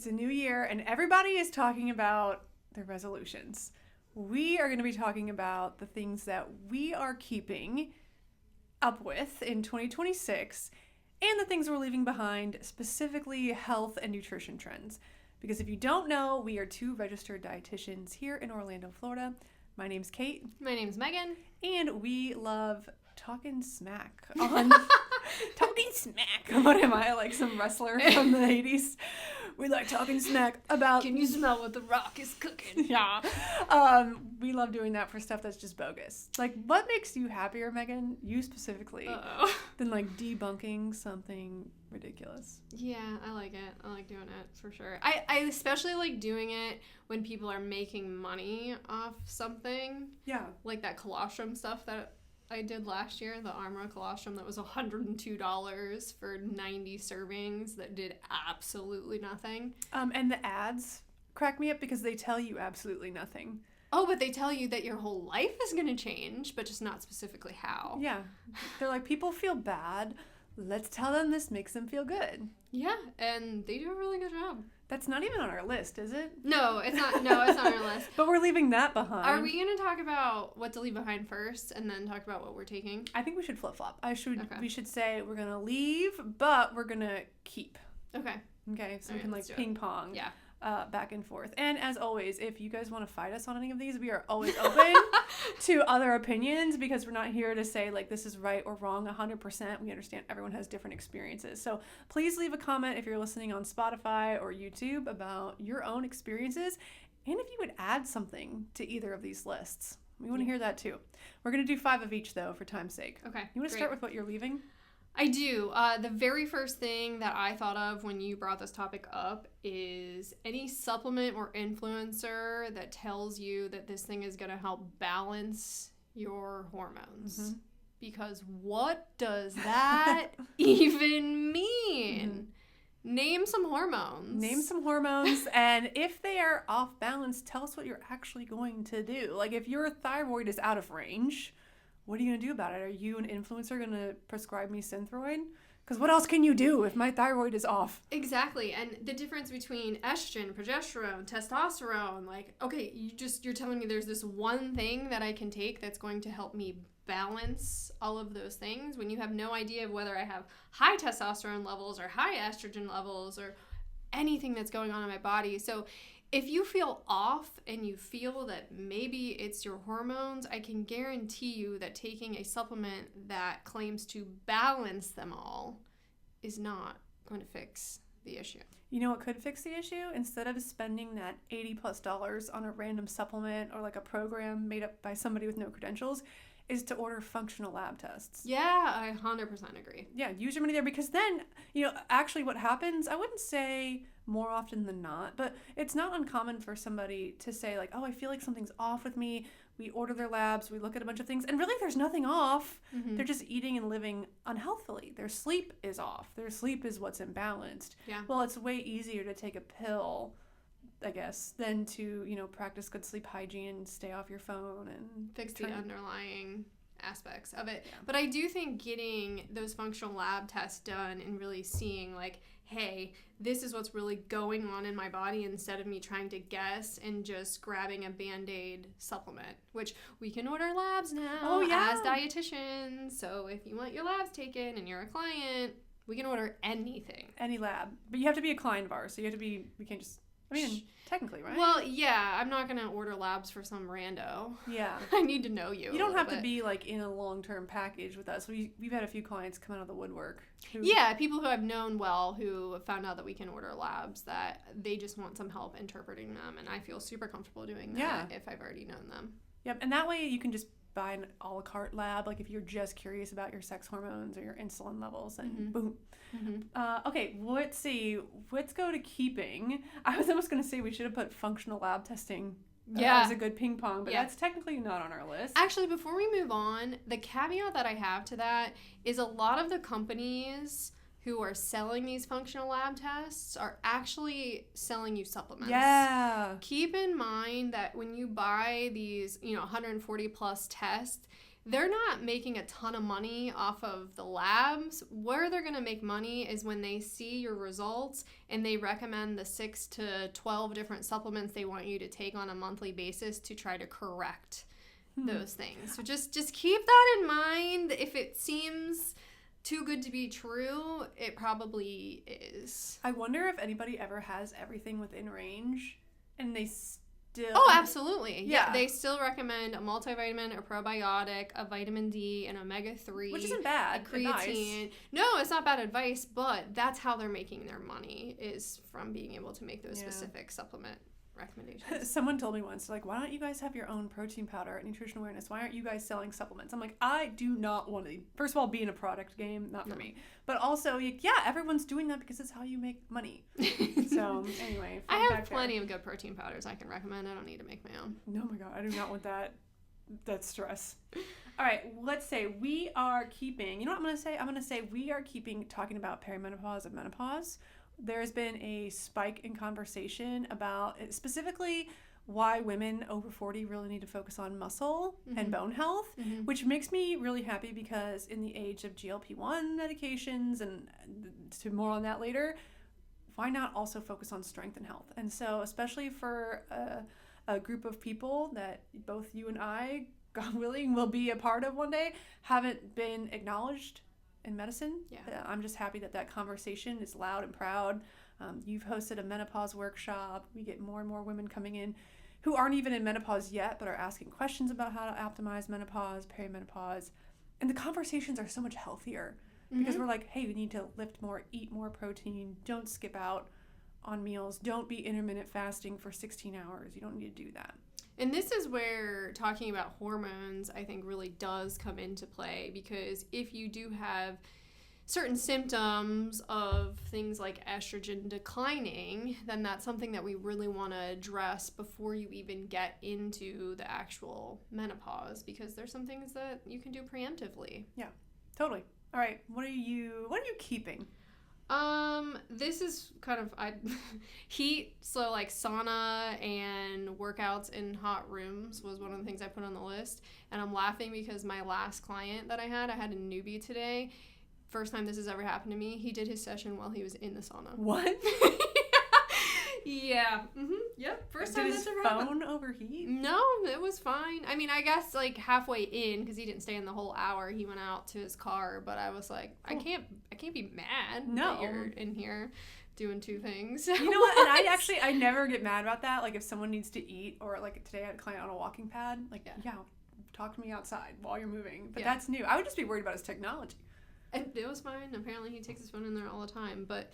It's a new year, and everybody is talking about their resolutions. We are going to be talking about the things that we are keeping up with in 2026 and the things we're leaving behind, specifically health and nutrition trends. Because if you don't know, we are two registered dietitians here in Orlando, Florida. My name's Kate. My name's Megan. And we love talking smack on... talking smack. What am I, like some wrestler from the 80s? We like talking smack about... Can you smell what the Rock is cooking? Yeah. We love doing that for stuff that's just bogus. Like, what makes you happier, Megan, you specifically, than like debunking something ridiculous? Yeah, I like it. I like doing it for sure. I especially like doing it when people are making money off something. Yeah. Like that colostrum stuff that I did last year, the Armra colostrum that was $102 for 90 servings that did absolutely nothing. And the ads crack me up because they tell you absolutely nothing. Oh, but they tell you that your whole life is going to change, but just not specifically how. Yeah. They're like, people feel bad. Let's tell them this makes them feel good. Yeah, and they do a really good job. That's not even on our list, is it? No, it's not. No, it's not on our list. But we're leaving that behind. Are we going to talk about what to leave behind first and then talk about what we're taking? I think we should flip-flop. Okay. We should say we're going to leave, but we're going to keep. Okay. Okay, so All we can right, like ping pong. Yeah. Back and forth. And as always, if you guys want to fight us on any of these, we are always open to other opinions because we're not here to say like this is right or wrong 100%. We understand everyone has different experiences. So please leave a comment if you're listening on Spotify or YouTube about your own experiences and if you would add something to either of these lists. We want to hear that too. We're going to do 5 of each though for time's sake. Okay. You want to start with what you're leaving? I do. The very first thing that I thought of when you brought this topic up is any supplement or influencer that tells you that this thing is going to help balance your hormones. Mm-hmm. Because what does that even mean? Mm-hmm. Name some hormones. And if they are off balance, tell us what you're actually going to do. Like if your thyroid is out of range, what are you going to do about it? Are you an influencer going to prescribe me Synthroid? Because what else can you do if my thyroid is off? Exactly. And the difference between estrogen, progesterone, testosterone, like, okay, you're telling me there's this one thing that I can take that's going to help me balance all of those things when you have no idea of whether I have high testosterone levels or high estrogen levels or anything that's going on in my body. So if you feel off and you feel that maybe it's your hormones, I can guarantee you that taking a supplement that claims to balance them all is not going to fix the issue. You know what could fix the issue? Instead of spending that $80+ on a random supplement or like a program made up by somebody with no credentials, is to order functional lab tests. Yeah, I 100% agree. Yeah, use your money there because then, actually what happens, I wouldn't say more often than not, but it's not uncommon for somebody to say like, oh, I feel like something's off with me. We order their labs, we look at a bunch of things, and really there's nothing off. Mm-hmm. They're just eating and living unhealthily. Their sleep is off. Their sleep is what's imbalanced. Yeah. Well, it's way easier to take a pill, I guess, than to, practice good sleep hygiene, stay off your phone, and fix the underlying aspects of it. Yeah. But I do think getting those functional lab tests done and really seeing like, hey, this is what's really going on in my body instead of me trying to guess and just grabbing a Band-Aid supplement, which we can order labs now as dietitians. So if you want your labs taken and you're a client, we can order anything. Any lab. But you have to be a client of ours, so we can't just... technically, right? Well, yeah, I'm not going to order labs for some rando. Yeah. I need to know you. You don't have to be, like, in a long-term package with us. We've had a few clients come out of the woodwork. People who I've known well who have found out that we can order labs that they just want some help interpreting them, and I feel super comfortable doing that if I've already known them. Yep, and that way you can just buy an a la carte lab, like if you're just curious about your sex hormones or your insulin levels, and boom. Mm-hmm. Okay, let's see. Let's go to keeping. I was almost going to say we should have put functional lab testing as a good ping pong, but that's technically not on our list. Actually, before we move on, the caveat that I have to that is a lot of the companies who are selling these functional lab tests are actually selling you supplements. Yeah. Keep in mind that when you buy these, 140 plus tests, they're not making a ton of money off of the labs. Where they're going to make money is when they see your results and they recommend the 6 to 12 different supplements they want you to take on a monthly basis to try to correct those things. So just keep that in mind. If it seems too good to be true, it probably is. I wonder if anybody ever has everything within range and they still... Oh, absolutely. Yeah. They still recommend a multivitamin, a probiotic, a vitamin D, an omega-3. Which isn't bad. A creatine. Nice. No, it's not bad advice, but that's how they're making their money, is from being able to make those specific supplement recommendations. Someone told me once, like, why don't you guys have your own protein powder at Nutrition Awareness? Why aren't you guys selling supplements? I'm like, I do not want to, first of all, be in a product game, not for me. But also, yeah, everyone's doing that because it's how you make money. So, anyway. I have plenty of good protein powders I can recommend. I don't need to make my own. Oh my God, I do not want that stress. All right, let's say we are keeping, you know what I'm going to say? I'm going to say we are keeping talking about perimenopause and menopause. There's been a spike in conversation about specifically why women over 40 really need to focus on muscle and bone health, which makes me really happy because in the age of GLP-1 medications, and to more on that later, why not also focus on strength and health? And so especially for a group of people that both you and I, God willing, will be a part of one day, haven't been acknowledged in medicine. I'm just happy that conversation is loud and proud. You've hosted a menopause workshop. We get more and more women coming in who aren't even in menopause yet but are asking questions about how to optimize menopause, perimenopause, and the conversations are so much healthier because we're like, hey, we need to lift more, eat more protein, don't skip out on meals, don't be intermittent fasting for 16 hours. You don't need to do that. And this is where talking about hormones, I think, really does come into play, because if you do have certain symptoms of things like estrogen declining, then that's something that we really want to address before you even get into the actual menopause, because there's some things that you can do preemptively. Yeah, totally. All right, what are you keeping? This is kind of heat, so like sauna and workouts in hot rooms was one of the things I put on the list. And I'm laughing because my last client that I had a newbie today. First time this has ever happened to me. He did his session while he was in the sauna. What? Yeah. Yep. First time that's ever happened. Did his phone overheat? No, it was fine. I mean, I guess like halfway in, because he didn't stay in the whole hour, he went out to his car. But I was like, I can't be mad that you're in here doing two things. You know what? And I never get mad about that. Like if someone needs to eat, or like today I had a client on a walking pad. Like, yeah talk to me outside while you're moving. But that's new. I would just be worried about his technology. And it was fine. Apparently he takes his phone in there all the time. But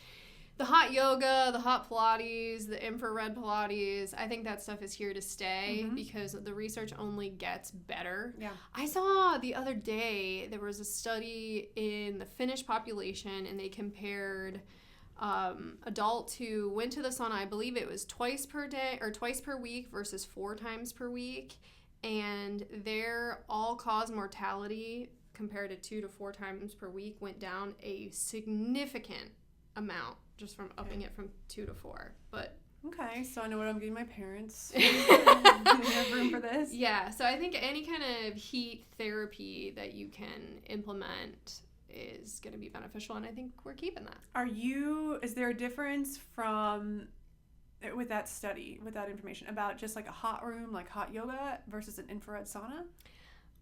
the hot yoga, the hot Pilates, the infrared Pilates, I think that stuff is here to stay because the research only gets better. Yeah. I saw the other day there was a study in the Finnish population, and they compared adults who went to the sauna, I believe it was twice per day or twice per week versus 4 times per week. And their all-cause mortality compared to 2 to 4 times per week went down a significant amount just from upping it from 2 to 4. But okay, so I know what I'm getting my parents. Do we have room for this? Yeah, so I think any kind of heat therapy that you can implement is going to be beneficial, and I think we're keeping that. Is there a difference with that study, with that information about just like a hot room, like hot yoga versus an infrared sauna?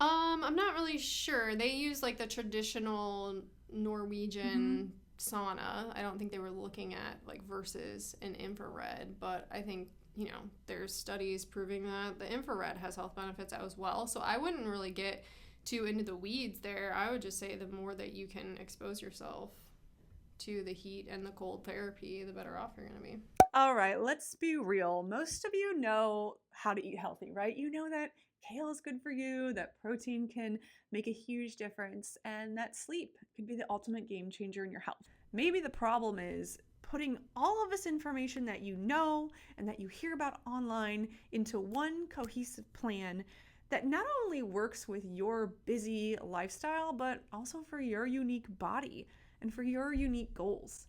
I'm not really sure. They use like the traditional Norwegian sauna. I don't think they were looking at like versus an infrared, but I think, there's studies proving that the infrared has health benefits as well. So I wouldn't really get too into the weeds there. I would just say the more that you can expose yourself to the heat and the cold therapy, the better off you're going to be. All right, let's be real. Most of you know how to eat healthy, right? You know that kale is good for you, that protein can make a huge difference, and that sleep can be the ultimate game changer in your health. Maybe the problem is putting all of this information that you know and that you hear about online into one cohesive plan that not only works with your busy lifestyle, but also for your unique body and for your unique goals.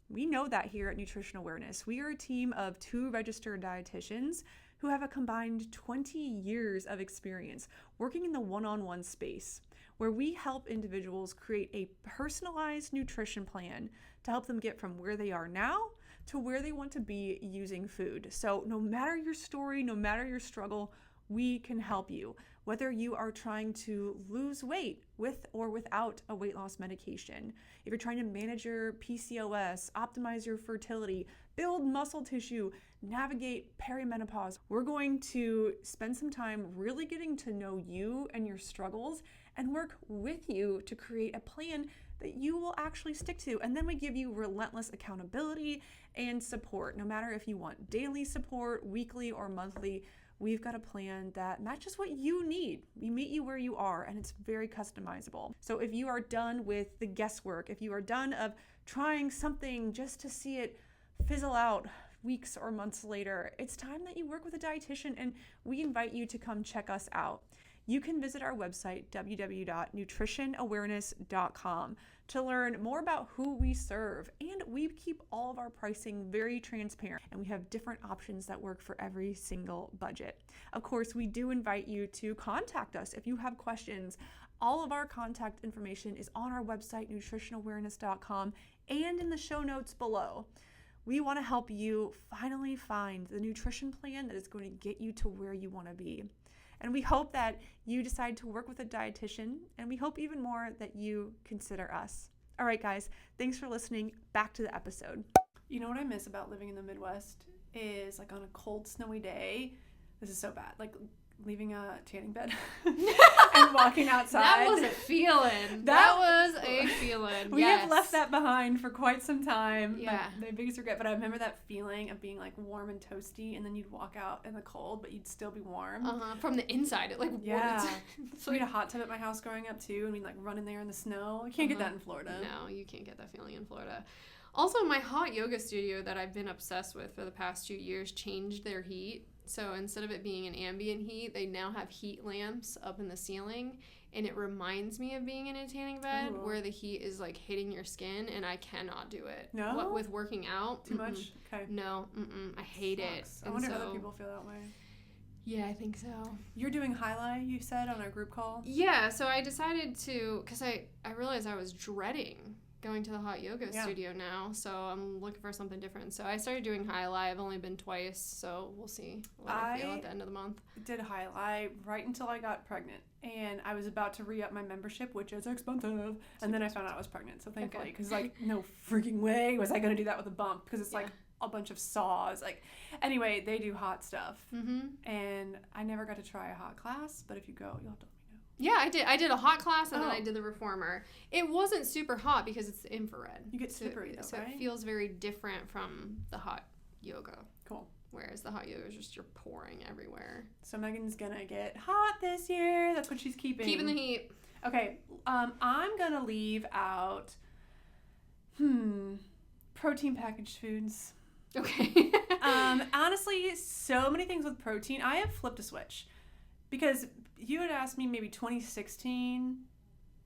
We know that here at Nutrition Awareness. We are a team of 2 registered dietitians who have a combined 20 years of experience working in the one-on-one space, where we help individuals create a personalized nutrition plan to help them get from where they are now to where they want to be using food. So no matter your story, no matter your struggle, we can help you. Whether you are trying to lose weight with or without a weight loss medication, if you're trying to manage your PCOS, optimize your fertility, build muscle tissue, navigate perimenopause, we're going to spend some time really getting to know you and your struggles and work with you to create a plan that you will actually stick to. And then we give you relentless accountability and support. No matter if you want daily support, weekly or monthly, we've got a plan that matches what you need. We meet you where you are, and it's very customizable. So if you are done with the guesswork, if you are done of trying something just to see it fizzle out weeks or months later, it's time that you work with a dietitian, and we invite you to come check us out. You can visit our website, www.nutritionawareness.com, to learn more about who we serve. And we keep all of our pricing very transparent, and we have different options that work for every single budget. Of course, we do invite you to contact us if you have questions. All of our contact information is on our website, nutritionawareness.com, and in the show notes below. We want to help you finally find the nutrition plan that is going to get you to where you want to be. And we hope that you decide to work with a dietitian, and we hope even more that you consider us. All right, guys, thanks for listening. Back to the episode. You know what I miss about living in the Midwest is like on a cold, snowy day, this is so bad, like leaving a tanning bed and walking outside. That was a feeling. That was a feeling. We have left that behind for quite some time. Yeah. My biggest regret, but I remember that feeling of being like warm and toasty, and then you'd walk out in the cold, but you'd still be warm. From the inside, it like yeah. It's we had a hot tub at my house growing up too, and we'd like run in there in the snow. You can't get that in Florida. No, you can't get that feeling in Florida. Also, my hot yoga studio that I've been obsessed with for the past 2 years changed their heat. So instead of it being an ambient heat, they now have heat lamps up in the ceiling, and it reminds me of being in a tanning bed where the heat is like hitting your skin, and I cannot do it. No? What with working out? Too much? Okay. No, I hate it. I wonder if other people feel that way. Yeah, I think so. You're doing highlight, you said, on our group call? Yeah, so I decided to, because I realized I was dreading going to the hot yoga studio now, so I'm looking for something different. So I started doing highlight. I've only been twice, so we'll see what I feel at the end of the month. Did highlight right until I got pregnant, and I was about to re-up my membership, which is expensive, and then I found out I was pregnant, so thankfully, because like no freaking way was I going to do that with a bump, because it's like a bunch of saws. Like, anyway, they do hot stuff, and I never got to try a hot class, but if you go, you'll have to. Yeah, I did. I did a hot class, and then I did the reformer. It wasn't super hot because it's infrared. You get slippery, though, so right? it feels very different from the hot yoga. Cool. Whereas the hot yoga is just you're pouring everywhere. So Megan's gonna get hot this year. That's what she's keeping. Keeping the heat. Okay. I'm gonna leave out protein packaged foods. Okay. Honestly, so many things with protein. I have flipped a switch. Because you had asked me maybe 2016,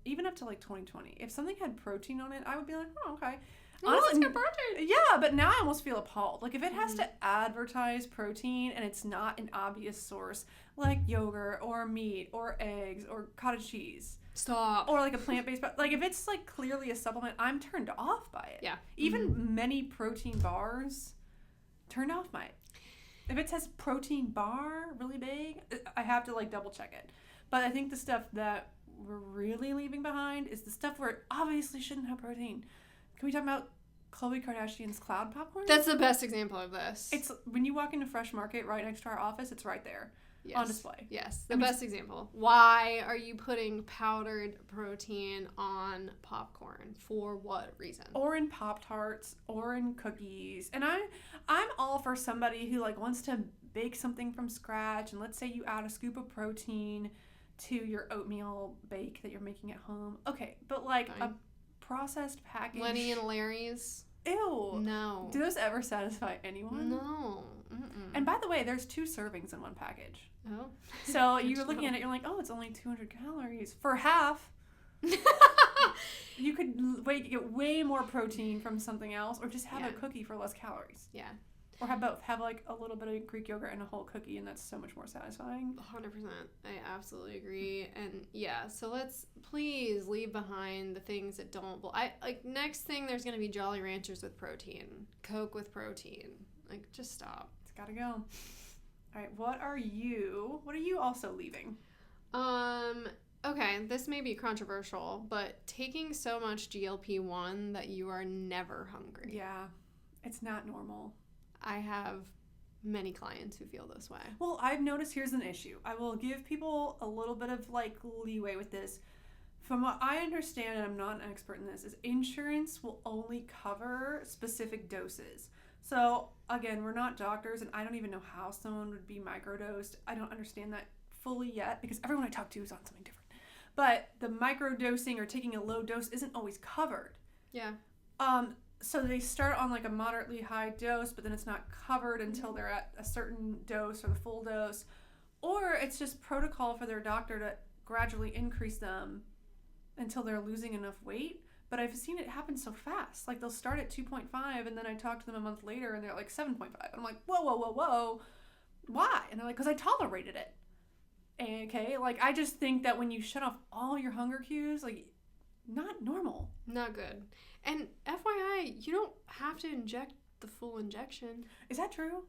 even up to like 2020, if something had protein on it, I would be like, oh, okay. Honestly, it's got protein. Yeah, but now I almost feel appalled. Like if it has to advertise protein and it's not an obvious source, like yogurt or meat or eggs or cottage cheese. Stop. Or like a plant-based, like if it's like clearly a supplement, I'm turned off by it. Yeah. Even many protein bars, turned off by it. If it says protein bar really big, I have to like double check it. But I think the stuff that we're really leaving behind is the stuff where it obviously shouldn't have protein. Can we talk about Khloe Kardashian's cloud popcorn? That's the best example of this. It's when you walk into Fresh Market right next to our office, it's right there. On display. Yes, the best example. Why are you putting powdered protein on popcorn? For what reason? Or in Pop-Tarts, or in cookies. And I'm all for somebody who like wants to bake something from scratch, and let's say you add a scoop of protein to your oatmeal bake that you're making at home. Okay, but like a processed package. Lenny and Larry's. Ew. No. Do those ever satisfy anyone? No. And by the way, there's 2 servings in one package. Oh. So you're looking at it, you're like, oh, it's only 200 calories for half. You could get way more protein from something else, or just have a cookie for less calories. Yeah. Or have both. Have like a little bit of Greek yogurt and a whole cookie, and that's so much more satisfying. 100%. I absolutely agree. And yeah, so let's please leave behind the things that don't. Next thing, there's going to be Jolly Ranchers with protein, Coke with protein. Like, just stop. It's got to go. All right, what are you also leaving? Okay, this may be controversial, but taking so much GLP-1 that you are never hungry. Yeah, it's not normal. I have many clients who feel this way. Well, I've noticed here's an issue. I will give people a little bit of like leeway with this. From what I understand, and I'm not an expert in this, is insurance will only cover specific doses. So again, we're not doctors, and I don't even know how someone would be microdosed. I don't understand that fully yet because everyone I talk to is on something different. But the microdosing or taking a low dose isn't always covered. Yeah. So they start on like a moderately high dose, but then it's not covered until they're at a certain dose or the full dose. Or it's just protocol for their doctor to gradually increase them until they're losing enough weight. But I've seen it happen so fast. Like they'll start at 2.5 and then I talk to them a month later and they're like 7.5. And I'm like, whoa. Why? And they're like, because I tolerated it. Okay, like I just think that when you shut off all your hunger cues, like not normal. Not good. And FYI, you don't have to inject the full injection. Is that true?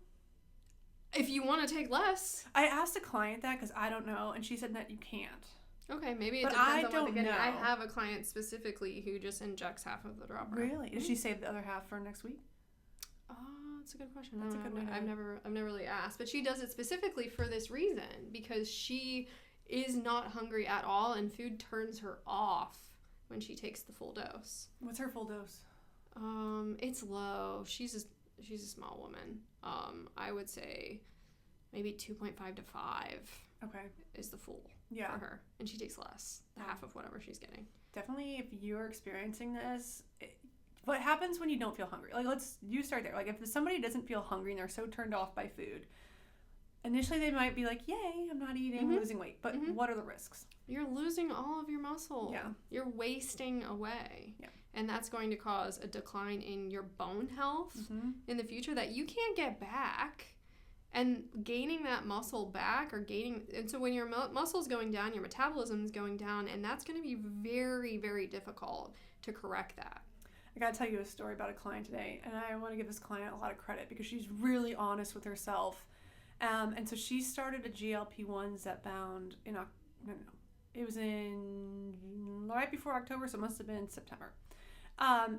If you want to take less. I asked a client that because I don't know, and she said that you can't. Okay, maybe it but depends I on what don't they're getting. know. I have a client specifically who just injects half of the dropper. Really? Did she save the other half for next week? Oh, that's a good question. That's a good one. I've never really asked, but she does it specifically for this reason because she is not hungry at all, and food turns her off when she takes the full dose. What's her full dose? It's low. She's a small woman. I would say maybe 2.5 to 5. Okay. Is the full for her, and she takes less, half of whatever she's getting. Definitely, if you're experiencing this, what happens when you don't feel hungry? Like, you start there. Like, if somebody doesn't feel hungry and they're so turned off by food, initially they might be like, yay, I'm not eating, losing weight. But what are the risks? You're losing all of your muscle. Yeah. You're wasting away. Yeah. And that's going to cause a decline in your bone health in the future that you can't get back. And gaining that muscle back and so when your muscle's going down, your metabolism's going down, and that's going to be very, very difficult to correct that. I gotta tell you a story about a client today, and I want to give this client a lot of credit because she's really honest with herself. And so she started a GLP-1 Zepbound it was in right before October, so it must have been September.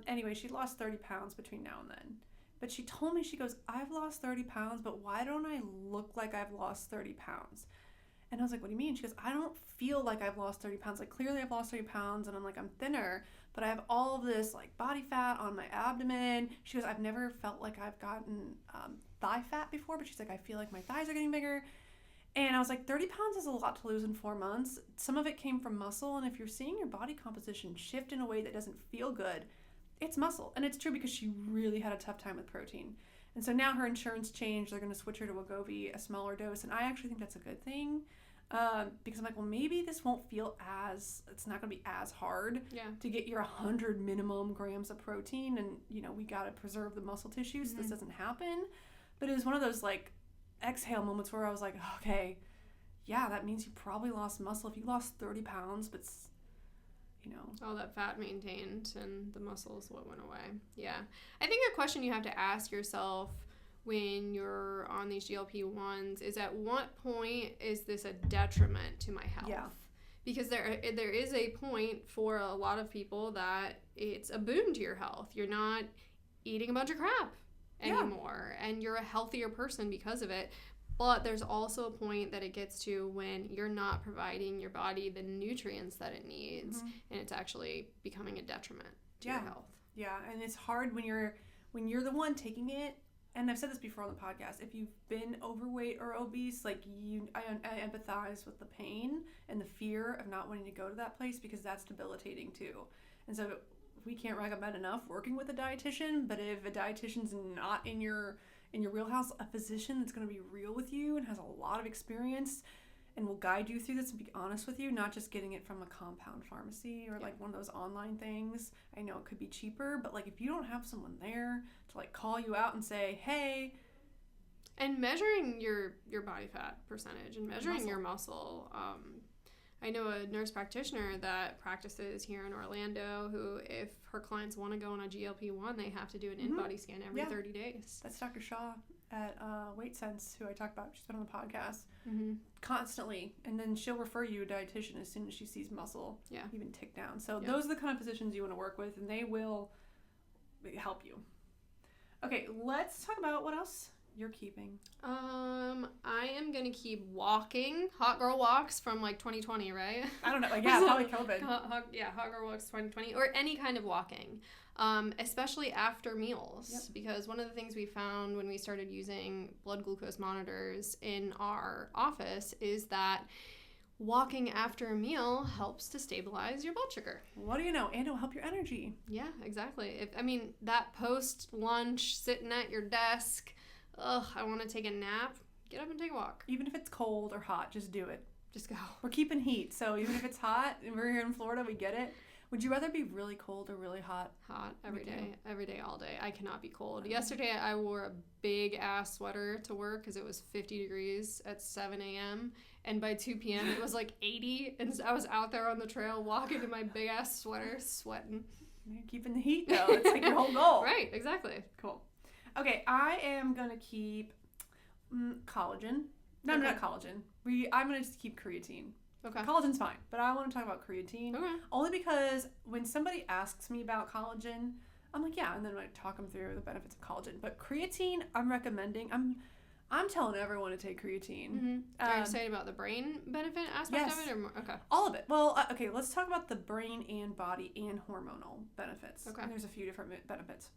Anyway, she lost 30 pounds between now and then. But she told me, she goes, I've lost 30 pounds, but why don't I look like I've lost 30 pounds? And I was like, what do you mean? She goes, I don't feel like I've lost 30 pounds. Like, clearly I've lost 30 pounds, and I'm like, I'm thinner, but I have all of this, like, body fat on my abdomen. She goes, I've never felt like I've gotten thigh fat before, but she's like, I feel like my thighs are getting bigger. And I was like, 30 pounds is a lot to lose in 4 months. Some of it came from muscle, and if you're seeing your body composition shift in a way that doesn't feel good, it's muscle. And it's true because she really had a tough time with protein. And so now her insurance changed. They're going to switch her to Wegovy, a smaller dose. And I actually think that's a good thing because I'm like, well, maybe this won't feel it's not going to be as hard to get your 100 minimum grams of protein. And, we got to preserve the muscle tissue so this doesn't happen. But it was one of those, like, exhale moments where I was like, okay, yeah, that means you probably lost muscle. If you lost 30 pounds, but all that fat maintained and the muscles what went away. Yeah. I think a question you have to ask yourself when you're on these GLP-1s is, at what point is this a detriment to my health? Yeah. Because there is a point for a lot of people that it's a boon to your health. You're not eating a bunch of crap anymore, and you're a healthier person because of it. But there's also a point that it gets to when you're not providing your body the nutrients that it needs, and it's actually becoming a detriment to your health. Yeah, and it's hard when you're the one taking it. And I've said this before on the podcast. If you've been overweight or obese, like I empathize with the pain and the fear of not wanting to go to that place because that's debilitating too. And so we can't recommend enough working with a dietitian. But if a dietitian's not in your wheelhouse, a physician that's going to be real with you and has a lot of experience and will guide you through this and be honest with you, not just getting it from a compound pharmacy or like one of those online things. I know it could be cheaper, but like if you don't have someone there to like call you out and say, hey, And measuring your body fat percentage and measuring your muscle. I know a nurse practitioner that practices here in Orlando who, if her clients want to go on a GLP-1, they have to do an in-body scan every 30 days. That's Dr. Shaw at Weight Sense, who I talked about. She's been on the podcast constantly. And then she'll refer you to a dietitian as soon as she sees muscle even tick down. So those are the kind of positions you want to work with, and they will help you. Okay, let's talk about what else you're keeping. I am gonna keep walking. Hot girl walks from like 2020, right? I don't know. Yeah, probably COVID. Hot girl walks 2020, or any kind of walking, especially after meals. Because one of the things we found when we started using blood glucose monitors in our office is that walking after a meal helps to stabilize your blood sugar. What do you know? And it'll help your energy. Yeah, exactly. That post-lunch sitting at your desk, I want to take a nap, get up and take a walk. Even if it's cold or hot, just do it. Just go. We're keeping heat, so even if it's hot, and we're here in Florida, we get it. Would you rather be really cold or really hot? Hot, every day, all day. I cannot be cold. Yesterday, I wore a big-ass sweater to work because it was 50 degrees at 7 a.m., and by 2 p.m., it was like 80, and I was out there on the trail walking in my big-ass sweater, sweating. You're keeping the heat, though. It's like your whole goal. Right, exactly. Cool. Okay, I am going to keep collagen. No, not collagen. I'm going to just keep creatine. Okay. Collagen's fine, but I want to talk about creatine. Okay. Only because when somebody asks me about collagen, I'm like, yeah, and then I talk them through the benefits of collagen. But creatine, I'm recommending. I'm telling everyone to take creatine. Mm-hmm. Are you saying about the brain benefit aspect of it? Or more? Okay. All of it. Well, okay, let's talk about the brain and body and hormonal benefits. Okay. And there's a few different benefits.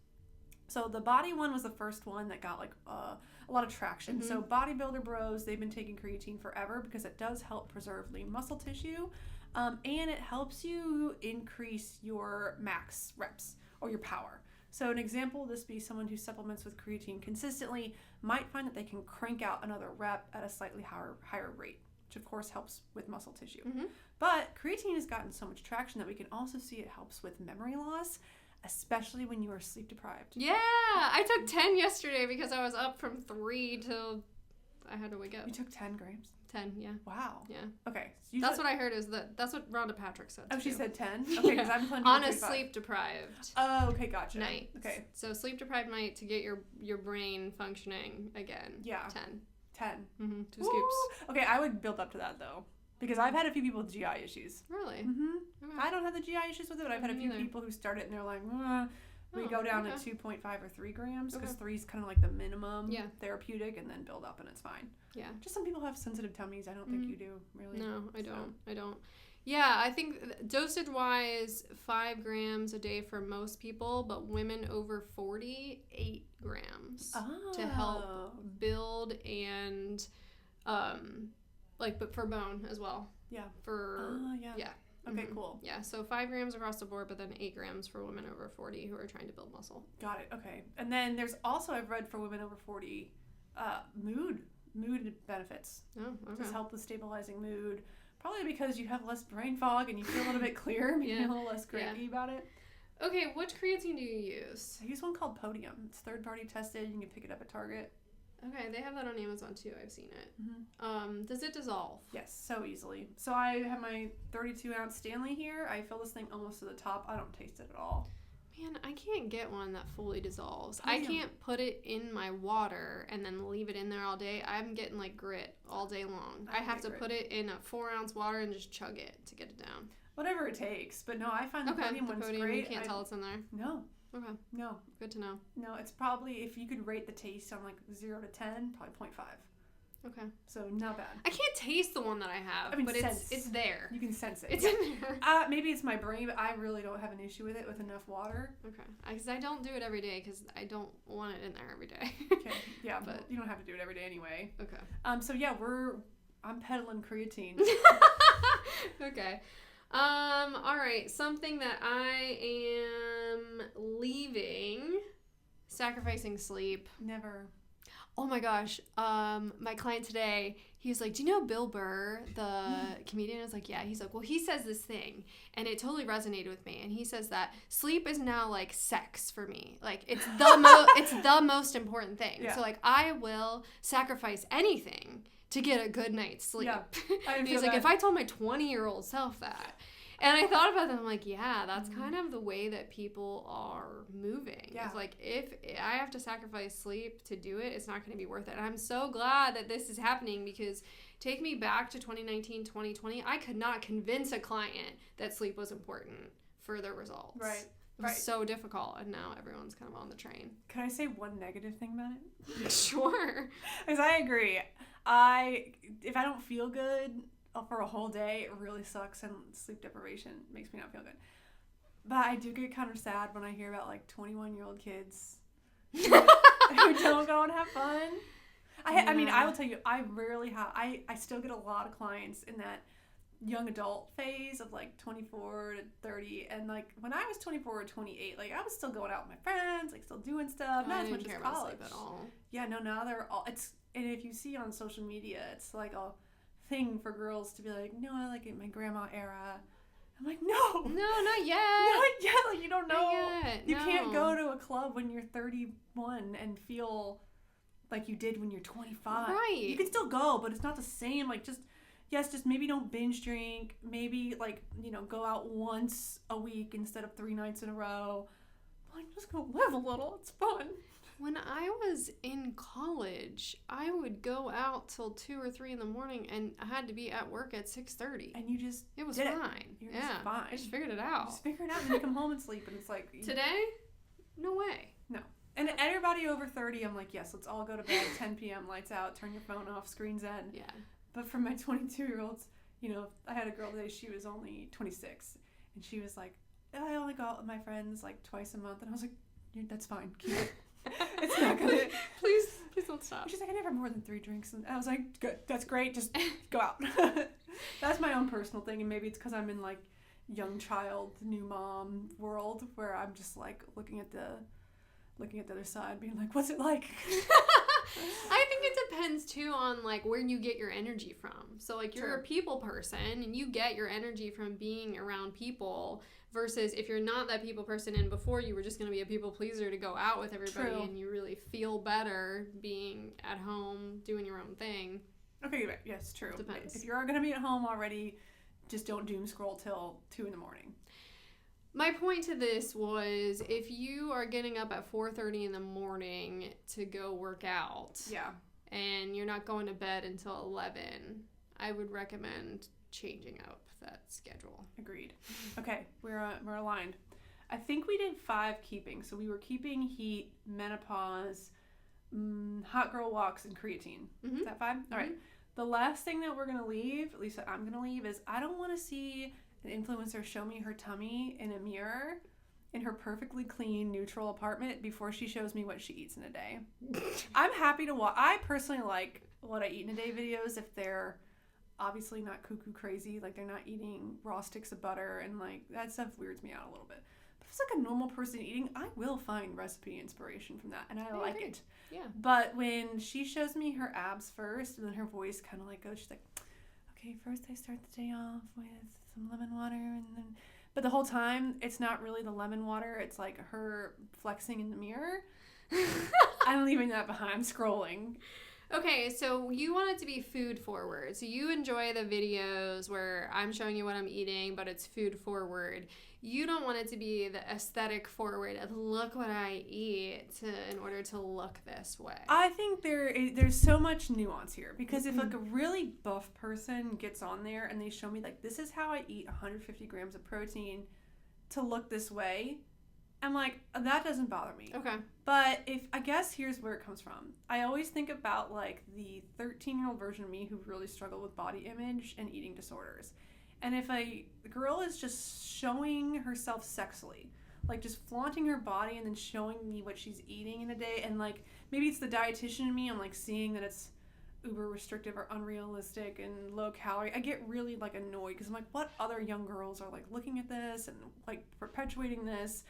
So the body one was the first one that got like a lot of traction. Mm-hmm. So bodybuilder bros, they've been taking creatine forever because it does help preserve lean muscle tissue, and it helps you increase your max reps or your power. So an example, this be someone who supplements with creatine consistently might find that they can crank out another rep at a slightly higher rate, which of course helps with muscle tissue. Mm-hmm. But creatine has gotten so much traction that we can also see it helps with memory loss, especially when you are sleep deprived. Yeah, I took 10 yesterday because I was up from 3 till I had to wake up. You took 10 grams? 10, yeah. Wow. Yeah. Okay. So that's what I heard that's what Rhonda Patrick said. Oh, too. she said 10? Okay, because I'm planning on a sleep deprived. Oh, okay, gotcha. Night. Okay. So sleep deprived night to get your brain functioning again. Yeah. 10. Mm-hmm. 2 scoops. Okay, I would build up to that though. Because I've had a few people with GI issues. Really? Mm-hmm. Okay. I don't have the GI issues with it, but I've had a few people who start it and they're like, we go down to 2.5 or 3 grams because 3 is kind of like the minimum therapeutic, and then build up and it's fine. Yeah. Just some people have sensitive tummies. I don't think you do, really. No, I don't. Yeah, I think dosage-wise, 5 grams a day for most people, but women over 40, 8 grams to help build and, but for bone as well. Yeah. Yeah. Okay, cool. Yeah, so 5 grams across the board, but then 8 grams for women over 40 who are trying to build muscle. Got it. Okay. And then there's also, I've read for women over 40, mood benefits. Oh, okay. Just help with stabilizing mood. Probably because you have less brain fog and you feel a little bit clearer, maybe a little less cranky about it. Okay, which creatine do you use? I use one called Podium. It's third-party tested. You can pick it up at Target. Okay, they have that on Amazon too. I've seen it. Mm-hmm. Does it dissolve? Yes, so easily. So I have my 32-ounce Stanley here. I fill this thing almost to the top. I don't taste it at all. Man, I can't get one that fully dissolves. Podium. I can't put it in my water and then leave it in there all day. I'm getting like grit all day long. I have to put it in a 4-ounce water and just chug it to get it down. Whatever it takes. But no, I find the Podium one's great. You can't tell it's in there? No. Okay. No. Good to know. No, it's probably, if you could rate the taste on like 0 to 10, probably 0.5. Okay. So not bad. I can't taste the one that I have, but it's there. You can sense it. It's in there. Maybe it's my brain, but I really don't have an issue with it with enough water. Okay. Because I don't do it every day because I don't want it in there every day. Okay. Yeah, but you don't have to do it every day anyway. Okay. So yeah, I'm peddling creatine. Okay. All right. Something that I am leaving, sacrificing sleep. Never. Oh my gosh. My client today, he was like, do you know Bill Burr, the comedian? I was like, yeah. He's like, well, he says this thing, and it totally resonated with me. And he says that sleep is now like sex for me. Like it's the most important thing. Yeah. So like I will sacrifice anything to get a good night's sleep. Yeah. And he's like, if I told my 20-year-old self that. And I thought about that. I'm like, yeah, that's kind of the way that people are moving. Yeah. It's like, if I have to sacrifice sleep to do it, it's not going to be worth it. And I'm so glad that this is happening, because take me back to 2019, 2020. I could not convince a client that sleep was important for their results. Right. It was so difficult. And now everyone's kind of on the train. Can I say one negative thing about it? Sure. Because I agree. If I don't feel good for a whole day, it really sucks, and sleep deprivation makes me not feel good. But I do get kind of sad when I hear about like 21-year-old kids who don't go and have fun. I mean, I will tell you, I rarely have. I still get a lot of clients in that young adult phase of like 24 to 30, and like when I was 24 or 28, like I was still going out with my friends, like still doing stuff, not as much as college at all. Yeah, no, now they're all. And if you see on social media, it's like a thing for girls to be like, no, I like it my grandma era. I'm like, no, not yet. Not yet. Like, you don't know. You No. can't go to a club when you're 31 and feel like you did when you're 25. Right. You can still go, but it's not the same. Like, just maybe don't binge drink. Maybe, like, go out once a week instead of 3 nights in a row. Like, just go live a little. It's fun. When I was in college, I would go out till 2 or 3 in the morning, and I had to be at work at 6:30. And you just it was did fine. You're just fine. I just figured it out. Just figure it out, and then you come home and sleep, and it's like Today, no way. No. And everybody over 30, I'm like, yes, let's all go to bed. 10 p.m. lights out, turn your phone off, screens in. Yeah. But for my 22-year-olds, I had a girl today. She was only 26, and she was like, I only go out with my friends like twice a month, and I was like, that's fine. Keep it. It's not gonna. Please don't stop. She's like, I never have more than 3 drinks, and I was like, good, that's great, just go out. That's my own personal thing, and maybe it's because I'm in like young child, new mom world where I'm just like looking at the other side, being like, what's it like? I think it depends too on like where you get your energy from. So like you're True. a people person, and you get your energy from being around people, versus if you're not that people person and before you were just going to be a people pleaser to go out with everybody. True. And you really feel better being at home doing your own thing. Okay, yes, true. Depends. If you're going to be at home already, just don't doom scroll till 2 in the morning. My point to this was, if you are getting up at 4:30 in the morning to go work out, Yeah. and you're not going to bed until 11, I would recommend changing up that schedule. Agreed. Okay, we're aligned. I think we did 5 keeping. So we were keeping heat, menopause, hot girl walks, and creatine. Mm-hmm. Is that 5? All right. The last thing that we're going to leave, at least that I'm going to leave, is I don't want to see an influencer show me her tummy in a mirror in her perfectly clean, neutral apartment before she shows me what she eats in a day. I'm happy to watch. I personally like what I eat in a day videos if they're obviously not cuckoo crazy, like they're not eating raw sticks of butter, and like that stuff weirds me out a little bit. But if it's like a normal person eating, I will find recipe inspiration from that, and I like agree. it. Yeah. But when she shows me her abs first, and then her voice kind of like goes, she's like, okay, first I start the day off with some lemon water, and then, but the whole time it's not really the lemon water, it's like her flexing in the mirror. I'm leaving that behind. I'm scrolling. Okay, so you want it to be food forward. So you enjoy the videos where I'm showing you what I'm eating, but it's food forward. You don't want it to be the aesthetic forward of look what I eat in order to look this way. I think there's so much nuance here, because if like a really buff person gets on there and they show me like, this is how I eat 150 grams of protein to look this way, I'm like, that doesn't bother me. Okay. But I guess here's where it comes from. I always think about like the 13-year-old version of me who really struggled with body image and eating disorders. And if a girl is just showing herself sexily, like just flaunting her body and then showing me what she's eating in a day, and like maybe it's the dietitian in me, I'm like seeing that it's uber restrictive or unrealistic and low calorie, I get really like annoyed, because I'm like, what other young girls are like looking at this and like perpetuating this?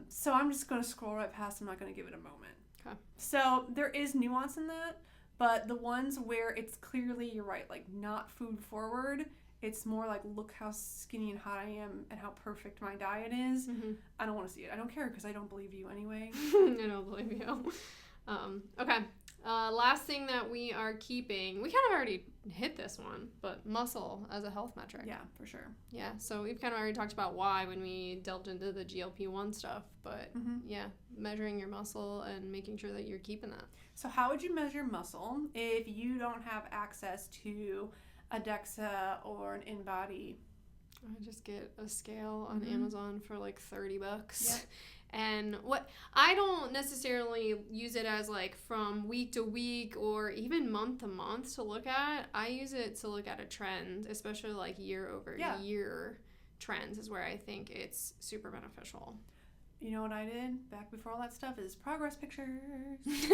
So I'm just going to scroll right past. I'm not going to give it a moment. Okay. So there is nuance in that, but the ones where it's clearly, you're right, like not food forward, it's more like, look how skinny and hot I am and how perfect my diet is. I don't want to see it. I don't care because I don't believe you anyway. I don't believe you. Okay. Last thing that we are keeping, we kind of already hit this one, but muscle as a health metric. Yeah, for sure. Yeah, so we've kind of already talked about why when we delved into the GLP-1 stuff, but yeah, measuring your muscle and making sure that you're keeping that. So how would you measure muscle if you don't have access to a DEXA or an InBody? I just get a scale on Amazon for like $30. Yep. And what I don't necessarily use it as like from week to week or even month to month to look at. I use it to look at a trend, especially like year over year trends is where I think it's super beneficial. You know what I did back before all that stuff is progress pictures.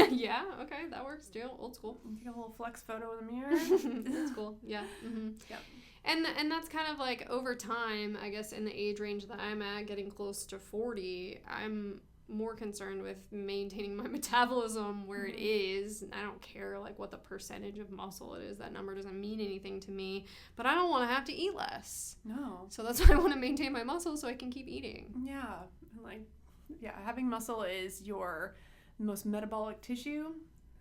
Yeah, okay, that works too. Old school. Take a little flex photo in the mirror. That's cool. Yeah. Yep. And that's kind of like over time, I guess, in the age range that I'm at, getting close to 40, I'm more concerned with maintaining my metabolism where it is. I don't care like what the percentage of muscle it is. That number doesn't mean anything to me, but I don't want to have to eat less. No. So that's why I want to maintain my muscle so I can keep eating. Yeah, having muscle is your most metabolic tissue.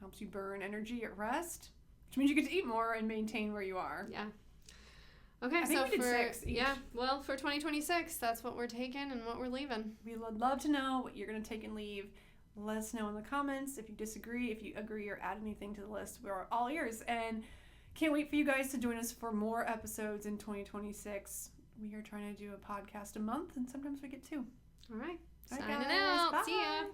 Helps you burn energy at rest, which means you get to eat more and maintain where you are. Yeah. Okay, I think we did 6 each. For 2026, that's what we're taking and what we're leaving. We would love to know what you're going to take and leave. Let us know in the comments if you disagree, if you agree, or add anything to the list. We're all ears, and can't wait for you guys to join us for more episodes in 2026. We are trying to do a podcast a month, and sometimes we get 2. All right. All right, Signing guys. out. Bye. See ya.